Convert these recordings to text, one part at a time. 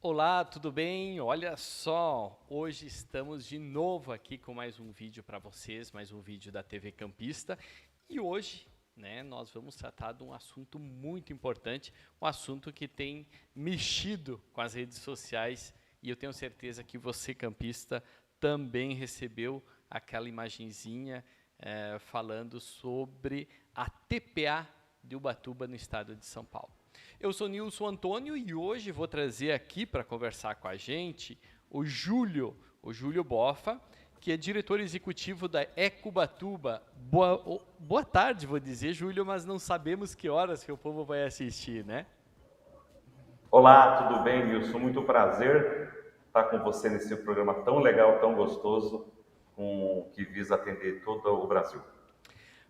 Olá, tudo bem? Olha só, hoje estamos de novo aqui com mais um vídeo para vocês, mais um vídeo da TV Campista. E hoje, nós vamos tratar de um assunto muito importante, um assunto que tem mexido com as redes sociais e eu tenho certeza que você, campista, também recebeu aquela imagenzinha falando sobre a TPA de Ubatuba, no estado de São Paulo. Eu sou Nilson Antônio e hoje vou trazer aqui para conversar com a gente o Júlio Boffa, que é diretor executivo da Ecubatuba. Boa tarde, vou dizer, Júlio, mas não sabemos que horas que o povo vai assistir, né? Olá, tudo bem, Nilson? Muito prazer estar com você nesse programa tão legal, tão gostoso, que visa atender todo o Brasil.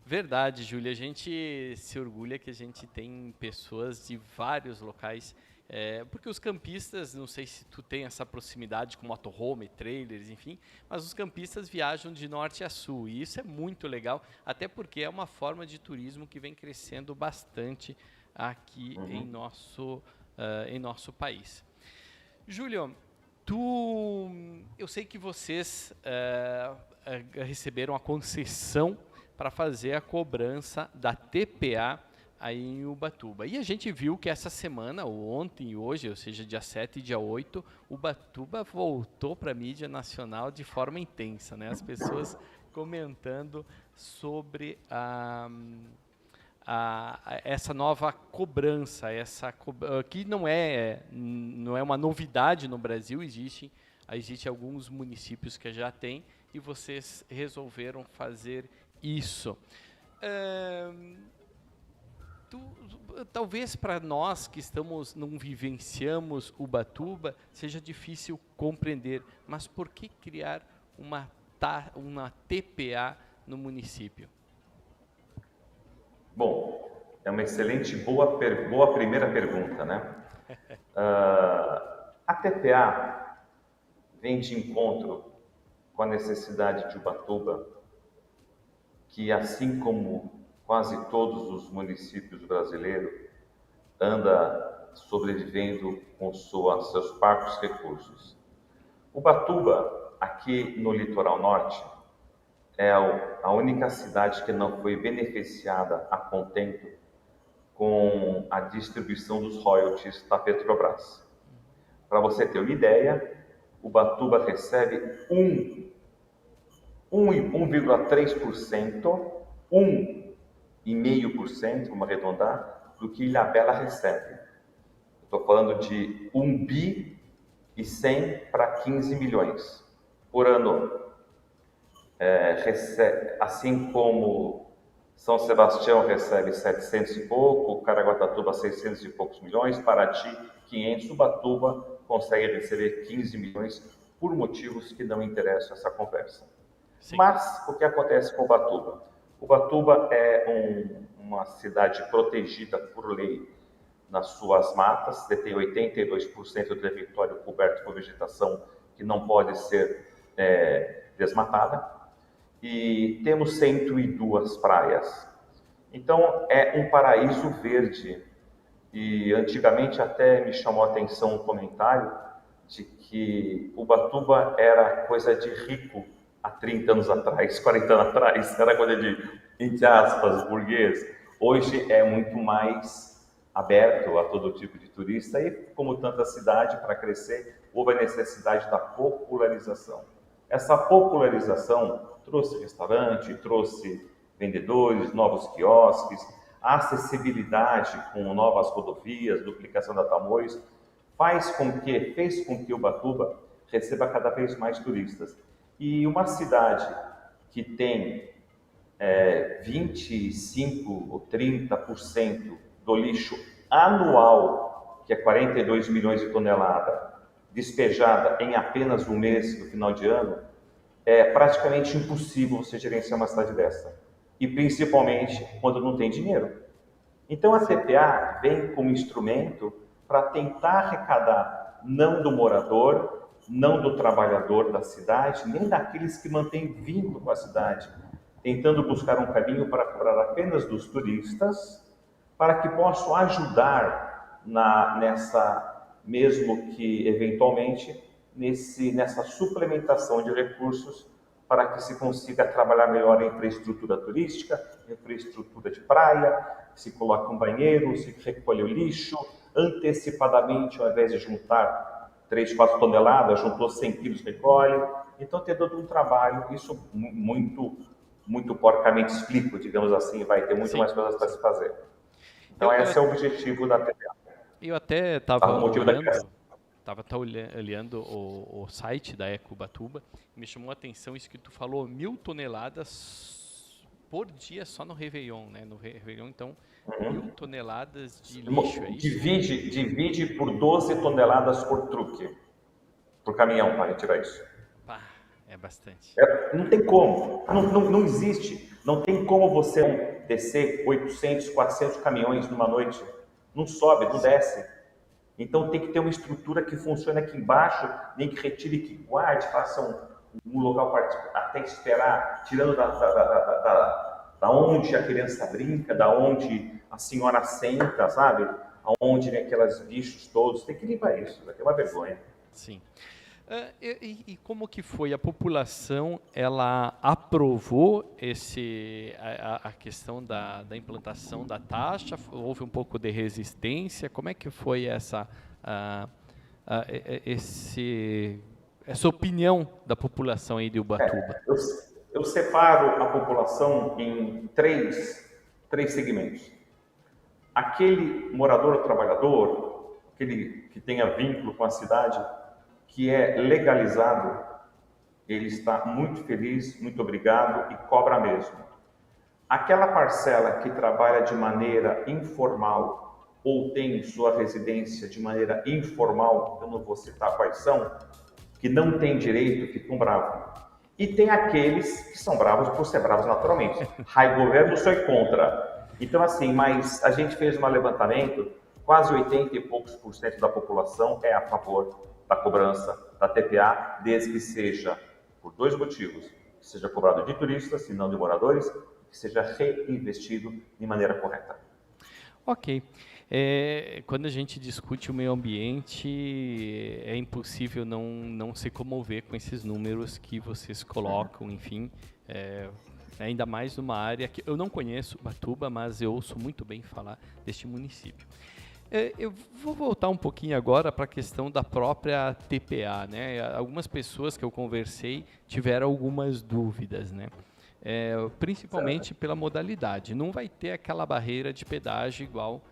Verdade, Júlia. A gente se orgulha que a gente tem pessoas de vários locais, porque os campistas, não sei se tu tem essa proximidade com motorhome, trailers, enfim, mas os campistas viajam de norte a sul e isso é muito legal, até porque é uma forma de turismo que vem crescendo bastante aqui em nosso país. Júlio, eu sei que vocês receberam a concessão para fazer a cobrança da TPA aí em Ubatuba. E a gente viu que essa semana, ou ontem e hoje, ou seja, dia 7 e dia 8, Ubatuba voltou para a mídia nacional de forma intensa, né? As pessoas comentando sobre essa nova cobrança, que não é uma novidade no Brasil, existe alguns municípios que já têm, e vocês resolveram fazer isso. Talvez para nós que não vivenciamos Ubatuba, seja difícil compreender, mas por que criar uma TPA no município? Bom, é uma excelente, boa primeira pergunta, né? A TPA vem de encontro com a necessidade de Ubatuba, que assim como quase todos os municípios brasileiros, anda sobrevivendo com seus parcos recursos. Ubatuba, aqui no litoral norte, é a única cidade que não foi beneficiada a contento com a distribuição dos royalties da Petrobras. Para você ter uma ideia, Ubatuba recebe 1,3%, 1,5%, vamos arredondar, do que Ilhabela recebe. Estou falando de 1 bi e 100 para 15 milhões por ano. Assim como São Sebastião recebe 700 e pouco, Caraguatatuba 600 e poucos milhões, Paraty 500, Ubatuba consegue receber 15 milhões por motivos que não interessam essa conversa. Sim. Mas o que acontece com Ubatuba? Ubatuba é uma cidade protegida por lei nas suas matas, detém 82% do território coberto por vegetação que não pode ser desmatada, e temos 102 praias. Então é um paraíso verde, e antigamente até me chamou a atenção um comentário de que Ubatuba era coisa de rico há 30 anos atrás, 40 anos atrás, era coisa de, entre aspas, burguês. Hoje é muito mais aberto a todo tipo de turista e, como tanta cidade, para crescer, houve a necessidade da popularização. Essa popularização trouxe restaurante, trouxe vendedores, novos quiosques, a acessibilidade com novas rodovias, duplicação da Tamoios, fez com que Ubatuba receba cada vez mais turistas. E uma cidade que tem 25 ou 30% do lixo anual, que é 42 milhões de toneladas, despejada em apenas um mês no final de ano, é praticamente impossível você gerenciar uma cidade dessa. E principalmente quando não tem dinheiro. Então a TPA vem como instrumento para tentar arrecadar não do morador, não do trabalhador da cidade, nem daqueles que mantêm vínculo com a cidade, tentando buscar um caminho para cobrar apenas dos turistas, para que possam ajudar mesmo que eventualmente, nessa suplementação de recursos para que se consiga trabalhar melhor a infraestrutura turística, infraestrutura de praia, se coloque um banheiro, se recolhe o lixo, antecipadamente, ao invés de juntar 3, 4 toneladas, juntou 100 quilos, recolhe. Então, tem todo um trabalho, isso muito porcamente explico, digamos assim, vai ter muito mais coisas para se fazer. Então, esse é o objetivo da TVA. Eu até estava olhando o site da Eco Ubatuba e me chamou a atenção isso que tu falou, 1.000 toneladas por dia só no Réveillon, né? No Réveillon, então, 1.000 toneladas de lixo, é isso? Divide por 12 toneladas por truque, por caminhão, para retirar isso. Pá, é bastante. Não tem como, não existe. Não tem como você descer 800, 400 caminhões numa noite. Não sobe, não desce. Então tem que ter uma estrutura que funcione aqui embaixo, nem que retire, que guarde, faça um local até esperar, tirando da onde a criança brinca, da onde a senhora senta, sabe? Aonde vem aqueles bichos todos. Tem que limpar isso, é uma vergonha. Sim. E como que foi? A população, ela aprovou a questão da implantação da taxa? Houve um pouco de resistência? Como é que foi essa opinião da população aí de Ubatuba? Eu separo a população em três segmentos. Aquele morador trabalhador, aquele que tenha vínculo com a cidade, que é legalizado, ele está muito feliz, muito obrigado e cobra mesmo. Aquela parcela que trabalha de maneira informal ou tem sua residência de maneira informal, eu não vou citar quais são, que não tem direito, ficam bravos. E tem aqueles que são bravos por ser bravos naturalmente. Rai governo, sou contra. Então assim, mas a gente fez um levantamento, quase 80 e poucos % da população é a favor da cobrança da TPA, desde que seja, por 2 motivos, que seja cobrado de turistas e não de moradores, que seja reinvestido de maneira correta. Ok. Quando a gente discute o meio ambiente, é impossível não se comover com esses números que vocês colocam, enfim, ainda mais numa área que eu não conheço, Ubatuba, mas eu ouço muito bem falar deste município. Eu vou voltar um pouquinho agora para a questão da própria TPA, né? Algumas pessoas que eu conversei tiveram algumas dúvidas, né? Principalmente pela modalidade. Não vai ter aquela barreira de pedágio igual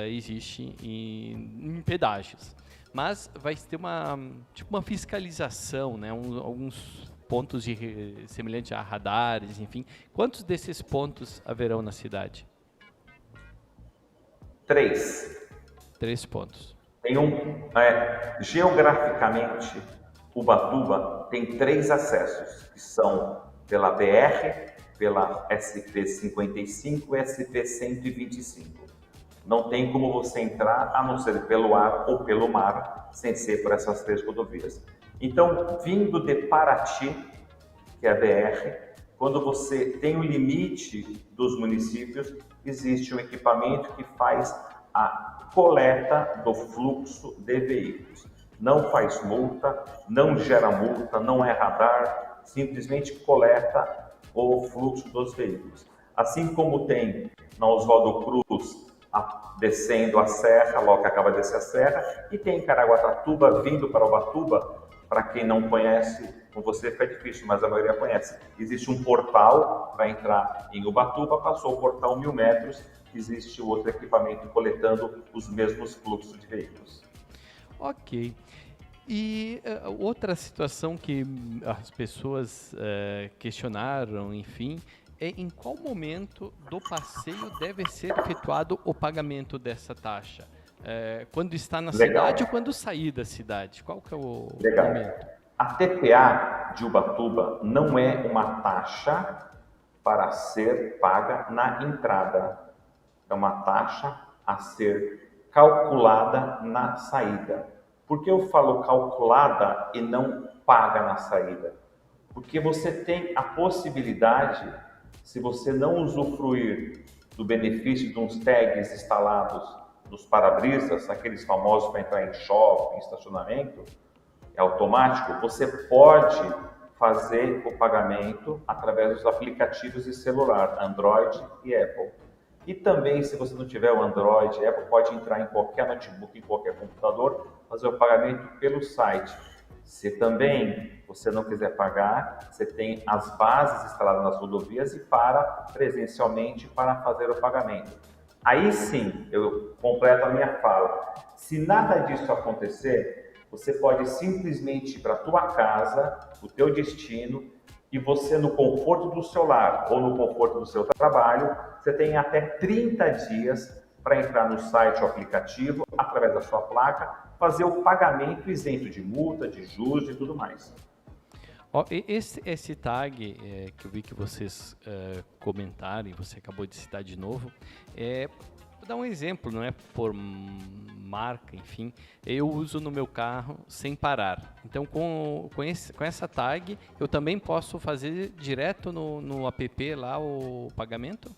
existe em pedágios, mas vai ter uma fiscalização, né? Alguns pontos semelhantes a radares, enfim. Quantos desses pontos haverão na cidade? 3 pontos. Tem geograficamente, Ubatuba tem 3 acessos, que são pela BR, pela SP-55 e SP-125. Não tem como você entrar, a não ser pelo ar ou pelo mar, sem ser por essas 3 rodovias. Então, vindo de Paraty, que é a BR, quando você tem o limite dos municípios, existe um equipamento que faz a coleta do fluxo de veículos. Não faz multa, não gera multa, não é radar, simplesmente coleta o fluxo dos veículos. Assim como tem na Oswaldo Cruz, descendo a serra, logo que acaba de descer a serra, e tem em Caraguatatuba, vindo para Ubatuba, para quem não conhece, com você fica difícil, mas a maioria conhece. Existe um portal, vai entrar em Ubatuba, passou o portal 1.000 metros, existe outro equipamento coletando os mesmos fluxos de veículos. Ok. E outra situação que as pessoas questionaram, enfim, é em qual momento do passeio deve ser efetuado o pagamento dessa taxa? Quando está na cidade ou quando sair da cidade? Qual que é o momento? A TPA de Ubatuba não é uma taxa para ser paga na entrada. É uma taxa a ser calculada na saída. Por que eu falo calculada e não paga na saída? Porque você tem a possibilidade, se você não usufruir do benefício de uns tags instalados nos para-brisas, aqueles famosos para entrar em shopping, estacionamento, é automático, você pode fazer o pagamento através dos aplicativos de celular, Android e Apple. E também, se você não tiver o Android, Apple pode entrar em qualquer notebook, em qualquer computador, fazer o pagamento pelo site. Se também você não quiser pagar, você tem as bases instaladas nas rodovias e para presencialmente para fazer o pagamento. Aí sim, eu completo a minha fala. Se nada disso acontecer, você pode simplesmente ir para a tua casa, o teu destino, e você no conforto do seu lar ou no conforto do seu trabalho, você tem até 30 dias para entrar no site ou aplicativo, através da sua placa, fazer o pagamento isento de multa, de juros e tudo mais. Ó, esse tag que eu vi que vocês comentaram e você acabou de citar de novo, vou dar um exemplo, não é por marca, enfim, eu uso no meu carro sem parar. Então, com essa tag, eu também posso fazer direto no app lá o pagamento?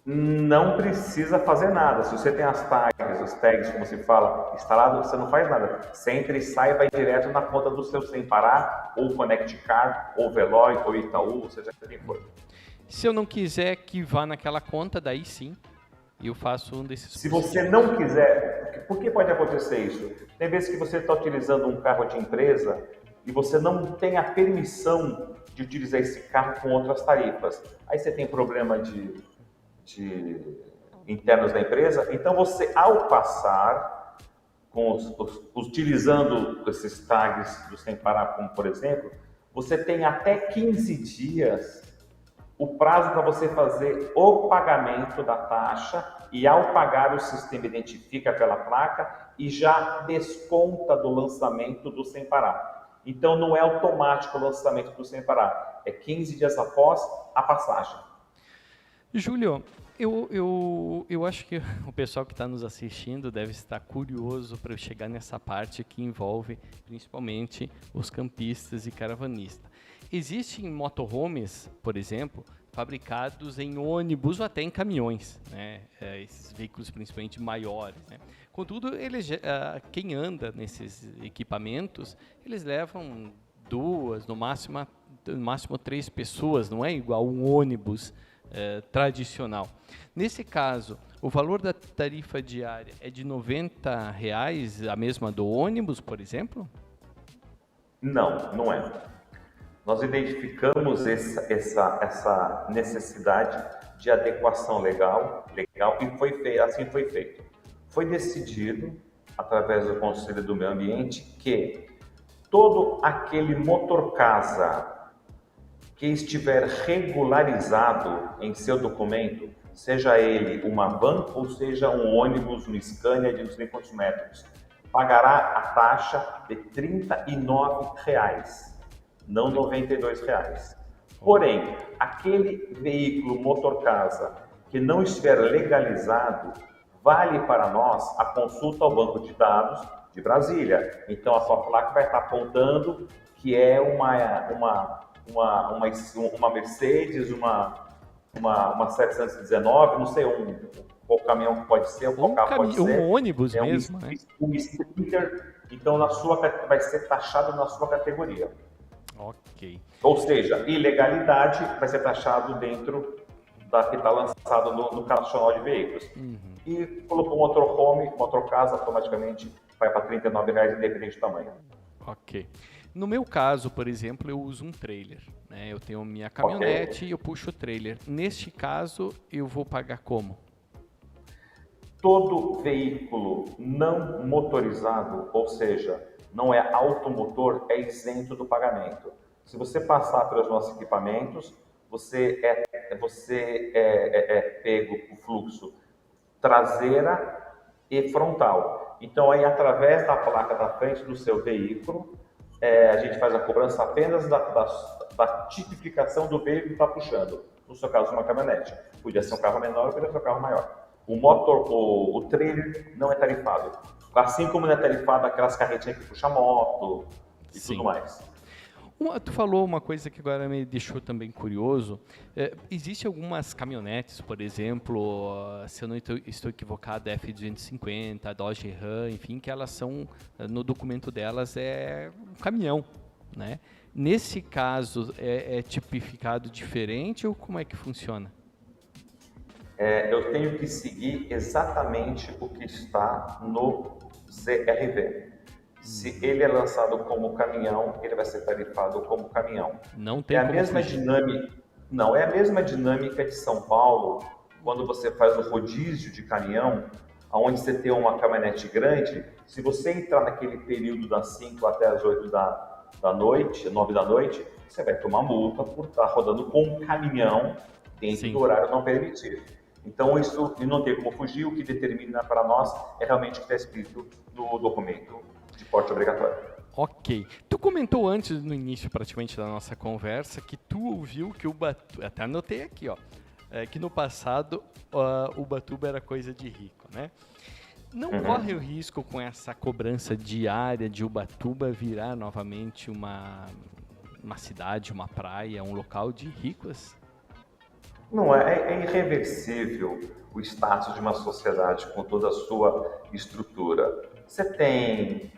Não precisa fazer nada. Se você tem as tags, os tags, como se fala, instalado, você não faz nada. Você entra e sai, vai direto na conta do seu sem parar, ou Connect Car, ou Veloy, ou Itaú, ou seja quem for. Se eu não quiser que vá naquela conta, daí sim, eu faço um desses. Se você não quiser, por que pode acontecer isso? Tem vezes que você está utilizando um carro de empresa e você não tem a permissão de utilizar esse carro com outras tarifas. Aí você tem problema de internos da empresa, então você, ao passar, utilizando esses tags do Sem Parar, como por exemplo, você tem até 15 dias o prazo para você fazer o pagamento da taxa e ao pagar o sistema identifica pela placa e já desconta do lançamento do Sem Parar. Então não é automático o lançamento do Sem Parar, é 15 dias após a passagem. Júlio, eu acho que o pessoal que está nos assistindo deve estar curioso para chegar nessa parte que envolve principalmente os campistas e caravanistas. Existem motorhomes, por exemplo, fabricados em ônibus ou até em caminhões, né? Esses veículos principalmente maiores, né? Contudo, quem anda nesses equipamentos, eles levam 2, no máximo 3 pessoas, não é igual um ônibus tradicional. Nesse caso, o valor da tarifa diária é de R$ 90, a mesma do ônibus, por exemplo? Não, não é. Nós identificamos essa necessidade de adequação legal e assim foi feito. Foi decidido, através do Conselho do Meio Ambiente, que todo aquele motor-casa que estiver regularizado em seu documento, seja ele uma van ou seja um ônibus, um Scania de não sei quantos metros, pagará a taxa de R$ 39, não R$ 92. Porém, aquele veículo motor-casa que não estiver legalizado, vale para nós a consulta ao banco de dados de Brasília. Então, a sua placa vai estar apontando que é uma Mercedes, uma 719, não sei, qual caminhão que pode ser, qual carro pode ser. Um ônibus mesmo, né? Um Sprinter, então vai ser taxado na sua categoria. Ok. Ou seja, ilegalidade vai ser taxado dentro da que está lançado no Cadastro Nacional de Veículos. Uhum. E colocou motorhome, motorcasa, automaticamente vai para R$ 39, independente do tamanho. Ok. No meu caso, por exemplo, eu uso um trailer, né? Eu tenho minha caminhonete e eu puxo o trailer. Neste caso, eu vou pagar como? Todo veículo não motorizado, ou seja, não é automotor, é isento do pagamento. Se você passar pelos nossos equipamentos, você é pego o fluxo traseira e frontal. Então, aí, através da placa da frente do seu veículo, a gente faz a cobrança apenas da tipificação do veículo que está puxando. No seu caso, uma caminhonete. Podia ser um carro menor ou podia ser um carro maior. o trailer não é tarifado. Assim como não é tarifado aquelas carretinhas que puxa moto e Sim. tudo mais. Tu falou uma coisa que agora me deixou também curioso. Existem algumas caminhonetes, por exemplo, se eu não estou equivocado, a F-250, a Dodge Ram, enfim, que elas são, no documento delas, é um caminhão, né? Nesse caso, é tipificado diferente ou como é que funciona? Eu tenho que seguir exatamente o que está no ZRV. Se ele é lançado como caminhão, ele vai ser tarifado como caminhão. Não É tem a como mesma fugir. dinâmica, não, é a mesma dinâmica de São Paulo, quando você faz o rodízio de caminhão, onde você tem uma caminhonete grande, se você entrar naquele período das 5 até as 8 da noite, 9 da noite, você vai tomar multa por estar rodando com um caminhão dentro Sim. do horário não permitido. Então, isso não tem como fugir, o que determina para nós é realmente o que está escrito no documento de porte obrigatório. Ok. Tu comentou antes, no início praticamente da nossa conversa, que tu ouviu que o Ubatuba, até anotei aqui, ó, que no passado o Ubatuba era coisa de rico, né? Não corre o risco com essa cobrança diária de Ubatuba virar novamente uma cidade, uma praia, um local de ricos? Não é irreversível o status de uma sociedade com toda a sua estrutura. Você tem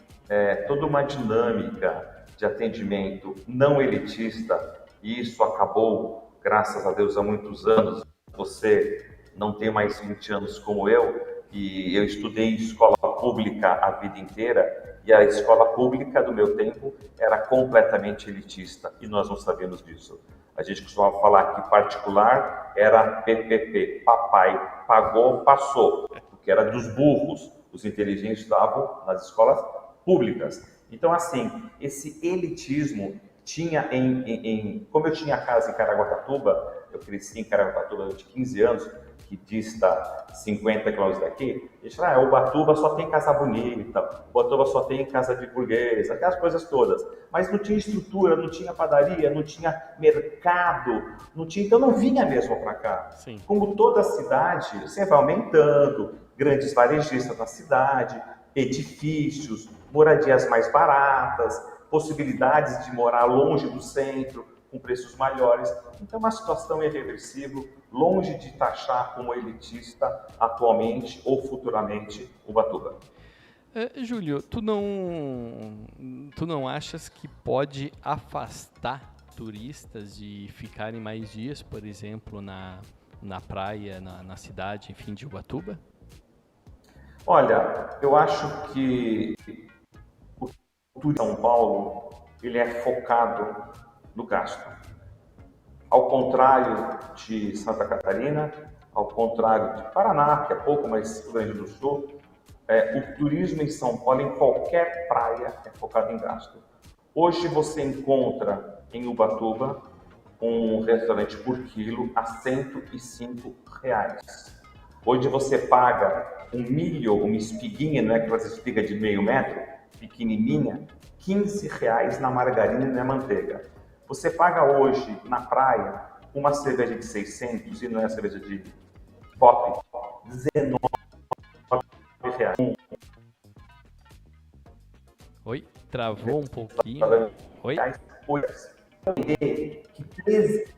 toda uma dinâmica de atendimento não elitista e isso acabou, graças a Deus, há muitos anos. Você não tem mais 20 anos como eu e eu estudei em escola pública a vida inteira e a escola pública do meu tempo era completamente elitista e nós não sabíamos disso. A gente costumava falar que particular era PPP, papai pagou, passou, porque era dos burros. Os inteligentes estavam nas escolas públicas. Então, assim, esse elitismo tinha como eu tinha casa em Caraguatatuba, eu cresci em Caraguatatuba durante 15 anos, que dista 50 quilômetros daqui, a gente fala, Ubatuba só tem casa bonita, Ubatuba só tem casa de burguês, aquelas coisas todas. Mas não tinha estrutura, não tinha padaria, não tinha mercado, não tinha, então não vinha mesmo para cá. Sim. Como toda cidade, você vai aumentando, grandes varejistas na cidade, edifícios, moradias mais baratas, possibilidades de morar longe do centro, com preços maiores. Então, é uma situação irreversível, longe de taxar como elitista atualmente ou futuramente Ubatuba. Júlio, tu não achas que pode afastar turistas de ficarem mais dias, por exemplo, na praia, na cidade, enfim, de Ubatuba? Olha, eu acho que o turismo de São Paulo ele é focado no gasto. Ao contrário de Santa Catarina, ao contrário de Paraná, que é pouco, mas Rio Grande do Sul, o turismo em São Paulo, em qualquer praia, é focado em gasto. Hoje você encontra em Ubatuba um restaurante por quilo a R$ 105. Hoje você paga um milho, uma espiguinha, não é aquelas espigas de meio metro, pequenininha, R$ 15 na margarina e na manteiga. Você paga hoje na praia uma cerveja de 600 e não é cerveja de pop, R$ 19. Oi? Travou um pouquinho. Oi? Que 13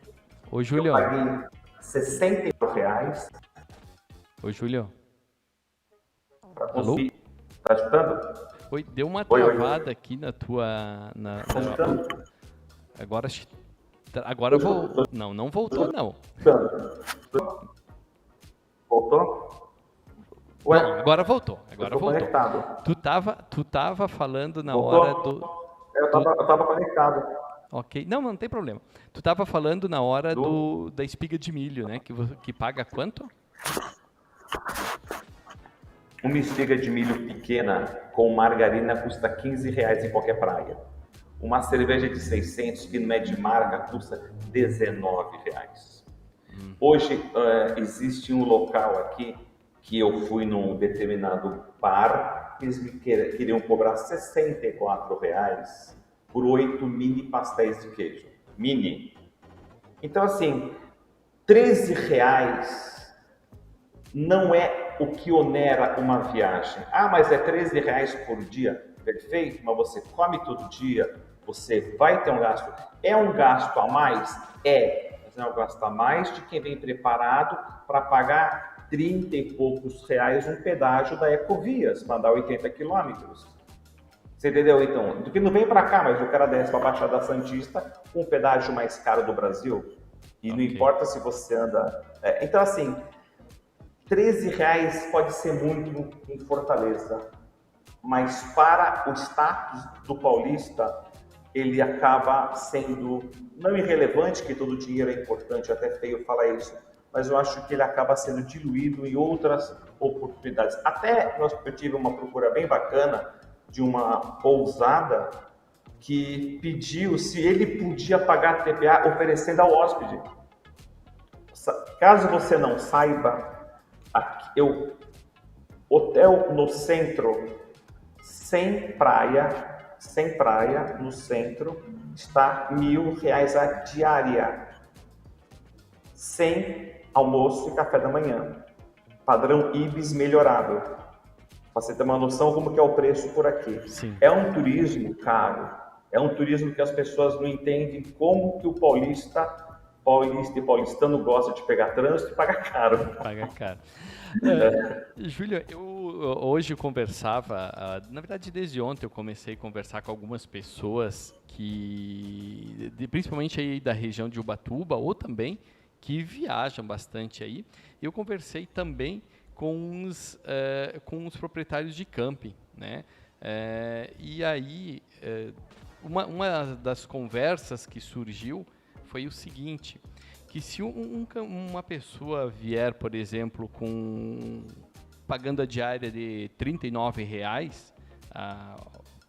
Ô, eu Júlio. paguei R$ 60 Ô, Júlio. para Alô? conseguir. Tá escutando? Oi, deu uma Oi. travada aqui na tua... Tá escutando? Agora voltou. Não voltou, não. Voltou? Ué, Não, agora voltou. Agora eu tô voltou. conectado. Tu tava falando na Voltou? hora do... Eu tava conectado. Ok. Não tem problema. Tu tava falando na hora Do- da espiga de milho, né? Que paga quanto? Uma espiga de milho pequena com margarina custa R$ 15 em qualquer praia. Uma cerveja de 600 que não é de marca custa R$ 19. Hoje existe um local aqui que eu fui num determinado bar, eles me queriam cobrar R$ 64 por 8 mini pastéis de queijo. Mini. Então, assim, R$ 13 não é o que onera uma viagem. Ah, mas é R$ 13 por dia. Perfeito, mas você come todo dia, você vai ter um gasto. É um gasto a mais? É. Mas é um gasto a mais de quem vem preparado para pagar 30 e poucos reais um pedágio da Ecovias, para dar 80 quilômetros. Você entendeu? Então, do que não vem para cá, mas o cara desce para a Baixada Santista com o pedágio mais caro do Brasil. E não importa se você anda... então, assim, R$ 13 pode ser muito em Fortaleza, mas para o status do paulista, ele acaba sendo, não irrelevante, que todo dinheiro é importante, até feio falar isso, mas eu acho que ele acaba sendo diluído em outras oportunidades. Até eu tive uma procura bem bacana de uma pousada que pediu se ele podia pagar TPA oferecendo ao hóspede. Caso você não saiba, hotel no centro, sem praia, no centro, está R$ 1.000 a diária, sem almoço e café da manhã, padrão Ibis melhorado, para você ter uma noção como que é o preço por aqui. Sim. É um turismo caro, é um turismo que as pessoas não entendem como que o paulista e paulistano gosta de pegar trânsito e paga caro. Paga caro. Júlio, eu hoje conversava, na verdade desde ontem eu comecei a conversar com algumas pessoas principalmente aí da região de Ubatuba, ou também que viajam bastante aí. Eu conversei também com os proprietários de camping, né? E aí, uma das conversas que surgiu foi o seguinte, que se uma pessoa vier, por exemplo, pagando a diária de R$ 39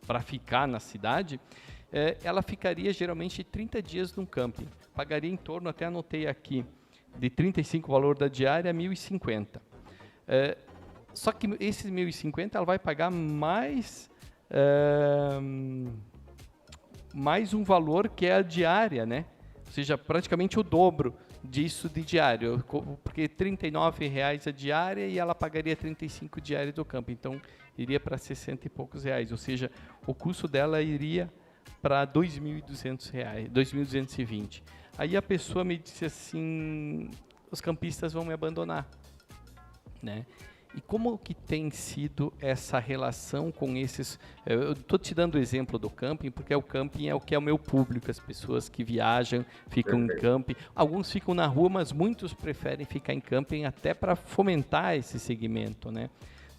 para ficar na cidade, ela ficaria geralmente 30 dias num camping. Pagaria em torno, até anotei aqui, de 35 o valor da diária a 1.050. Só que esses 1.050 ela vai pagar mais um valor que é a diária, né? Ou seja, praticamente o dobro disso de diário, porque R$ 39 a diária e ela pagaria 35 diária do campo, então iria para 60 e poucos reais, ou seja, o custo dela iria para R$ 2.200, 2.220. Aí a pessoa me disse assim, os campistas vão me abandonar, né? E como que tem sido essa relação com esses... Eu estou te dando o exemplo do camping, porque o camping é o que é o meu público, as pessoas que viajam, ficam em camping. Alguns ficam na rua, mas muitos preferem ficar em camping até para fomentar esse segmento, né?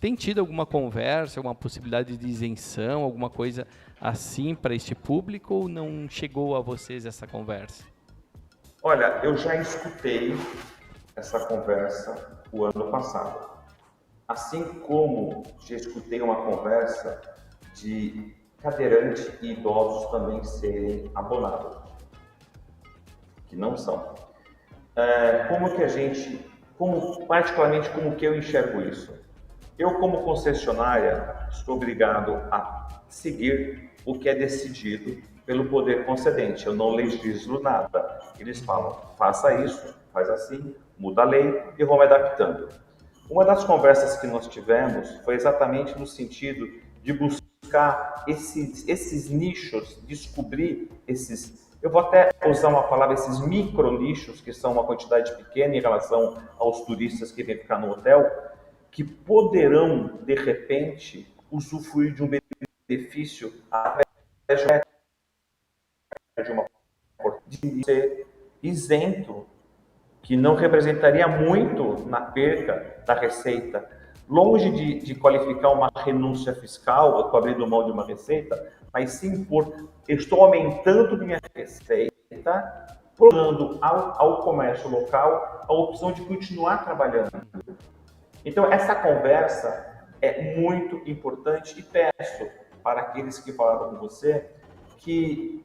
Tem tido alguma conversa, alguma possibilidade de isenção, alguma coisa assim para este público, ou não chegou a vocês essa conversa? Olha, eu já escutei essa conversa o ano passado. Assim como já escutei uma conversa de cadeirante e idosos também serem abonados, que não são. Particularmente como que eu enxergo isso? Eu, como concessionária, estou obrigado a seguir o que é decidido pelo poder concedente. Eu não legislo nada. Eles falam, faça isso, faz assim, muda a lei e vou me adaptando. Uma das conversas que nós tivemos foi exatamente no sentido de buscar esses nichos, descobrir eu vou até usar uma palavra, esses micro nichos, que são uma quantidade pequena em relação aos turistas que vêm ficar no hotel, que poderão, de repente, usufruir de um benefício através de ser isento, que não representaria muito na perca da receita. Longe de qualificar uma renúncia fiscal, eu estou abrindo mão de uma receita, mas sim estou aumentando minha receita, dando ao comércio local a opção de continuar trabalhando. Então, essa conversa é muito importante e peço para aqueles que falaram com você que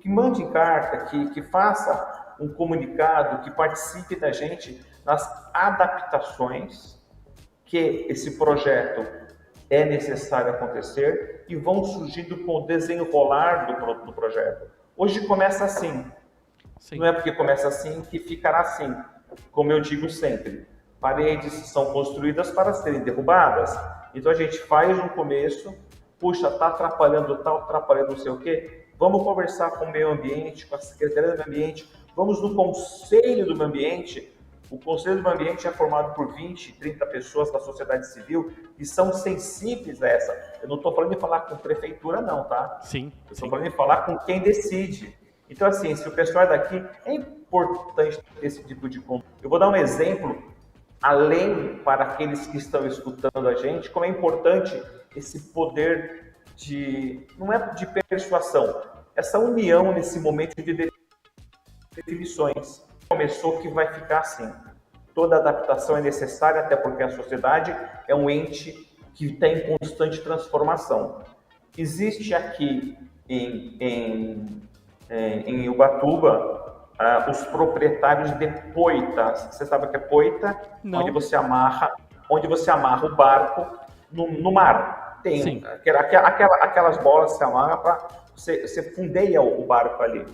mandem carta, que faça um comunicado, que participe da gente nas adaptações que esse projeto é necessário acontecer e vão surgindo com o desenrolar do projeto. Hoje começa assim. Sim. Não é porque começa assim que ficará assim, como eu digo sempre. paredes são construídas para serem derrubadas. Então a gente faz no começo, puxa, está atrapalhando tal, atrapalhando não sei o quê, vamos conversar com o meio ambiente, com a Secretaria do Meio Ambiente, vamos no Conselho do Meio Ambiente. O Conselho do Meio Ambiente é formado por 20, 30 pessoas da sociedade civil que são sensíveis a essa. Eu não estou falando de falar com prefeitura não, tá? Sim. Eu estou falando de falar com quem decide. Então assim, se o pessoal é daqui, é importante ter esse tipo de conta. Eu vou dar um exemplo, além para aqueles que estão escutando a gente, como é importante esse poder não é de persuasão, essa união nesse momento de definições. Começou que vai ficar assim. Toda adaptação é necessária, até porque a sociedade é um ente que está em constante transformação. Existe aqui em Ubatuba os proprietários de poitas. Você sabe o que é poita? Não. Onde você amarra o barco no mar. Tem aquelas bolas que você amarra para você fundeia o barco ali.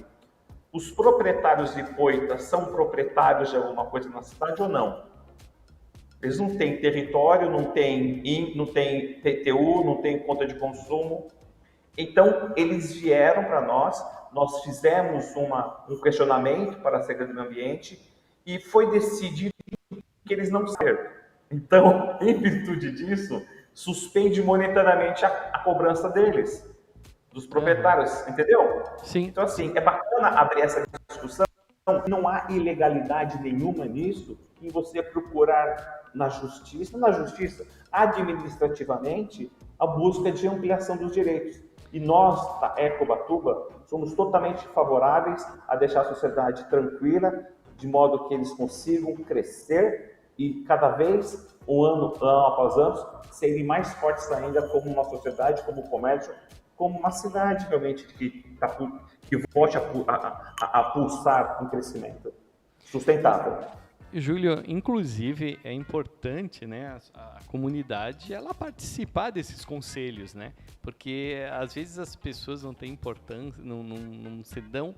Os proprietários de poitas são proprietários de alguma coisa na cidade ou não? Eles não têm território, não têm PTU, não têm conta de consumo. Então, eles vieram para nós fizemos um questionamento para a Secretaria do Meio Ambiente e foi decidido que eles não servem. Então, em virtude disso, suspende monetariamente a cobrança deles, dos proprietários, entendeu? Sim. Então, assim, é bacana abrir essa discussão. Não há ilegalidade nenhuma nisso em você procurar na justiça, administrativamente, a busca de ampliação dos direitos. E nós, da Ecobatuba, somos totalmente favoráveis a deixar a sociedade tranquila, de modo que eles consigam crescer e cada vez, ano após ano, serem mais fortes ainda como uma sociedade, como comércio, como uma cidade realmente que volte a pulsar um crescimento sustentável. Júlio, inclusive é importante, né, a comunidade ela participar desses conselhos, né? Porque às vezes as pessoas não têm importância, não se dão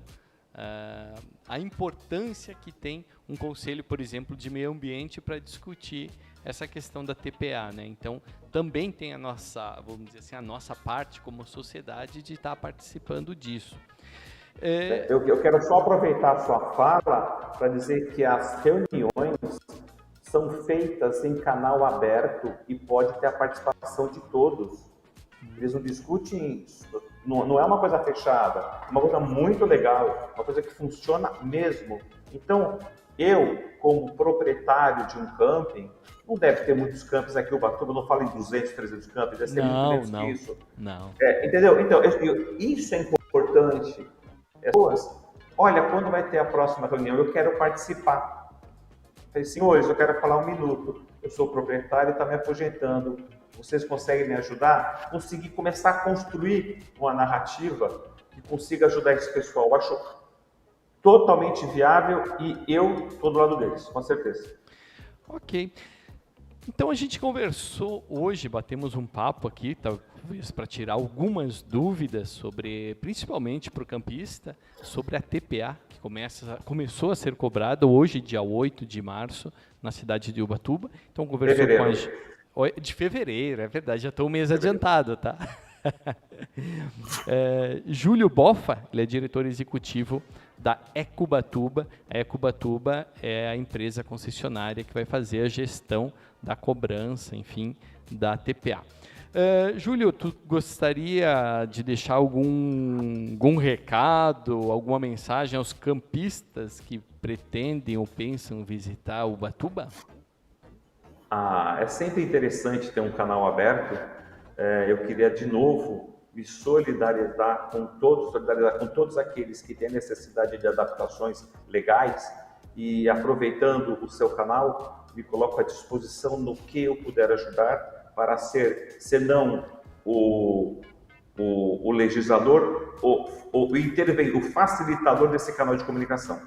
a importância que tem um conselho, por exemplo, de meio ambiente para discutir essa questão da TPA, né? Então também tem a nossa, vamos dizer assim, a nossa parte como sociedade de estar participando disso. Eu quero só aproveitar a sua fala para dizer que as reuniões são feitas em canal aberto e pode ter a participação de todos. Eles não discutem isso, não é uma coisa fechada, é uma coisa muito legal, uma coisa que funciona mesmo. Então, eu, como proprietário de um camping, não deve ter muitos campos aqui, Ubatuba, não falo em 200, 300 campos, deve ser muito menos que isso. Não. Entendeu? Então, isso é importante. Pessoas, olha, quando vai ter a próxima reunião, eu quero participar. Falei, senhores, eu quero falar 1 minuto. Eu sou proprietário e está me aposentando. Vocês conseguem me ajudar? Conseguir começar a construir uma narrativa que consiga ajudar esse pessoal. Eu acho totalmente viável e eu estou do lado deles, com certeza. Ok. Então a gente conversou hoje, batemos um papo aqui, talvez para tirar algumas dúvidas sobre, principalmente para o campista, sobre a TPA, que começou a ser cobrada hoje, dia 8 de março, na cidade de Ubatuba. Então conversou com a gente. De fevereiro, é verdade, já estou um mês adiantado, tá? Júlio Boffa, ele é diretor executivo da Ecobatuba. A Ecobatuba é a empresa concessionária que vai fazer a gestão da cobrança, enfim, da TPA. Júlio, tu gostaria de deixar algum recado, alguma mensagem aos campistas que pretendem ou pensam visitar Ubatuba? É sempre interessante ter um canal aberto. Eu queria de novo me solidarizar com todos aqueles que têm necessidade de adaptações legais e, aproveitando o seu canal, me coloco à disposição no que eu puder ajudar para ser, se não o legislador, o facilitador desse canal de comunicação.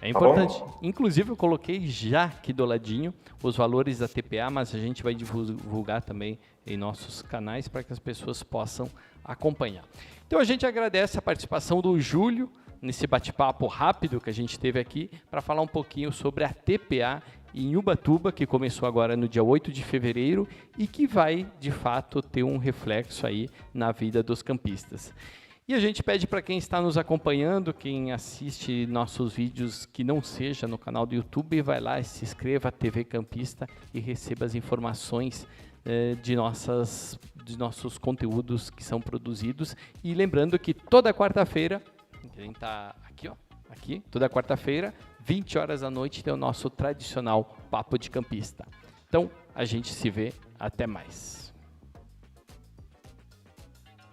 É importante. Inclusive, eu coloquei já aqui do ladinho os valores da TPA, mas a gente vai divulgar também em nossos canais para que as pessoas possam acompanhar. Então, a gente agradece a participação do Júlio nesse bate-papo rápido que a gente teve aqui para falar um pouquinho sobre a TPA em Ubatuba, que começou agora no dia 8 de fevereiro e que vai, de fato, ter um reflexo aí na vida dos campistas. E a gente pede para quem está nos acompanhando, quem assiste nossos vídeos que não seja no canal do YouTube, vai lá e se inscreva à TV Campista e receba as informações de nossos conteúdos que são produzidos. E lembrando que toda quarta-feira, a gente está aqui, toda quarta-feira, 20 horas da noite, tem o nosso tradicional Papo de Campista. Então, a gente se vê, até mais.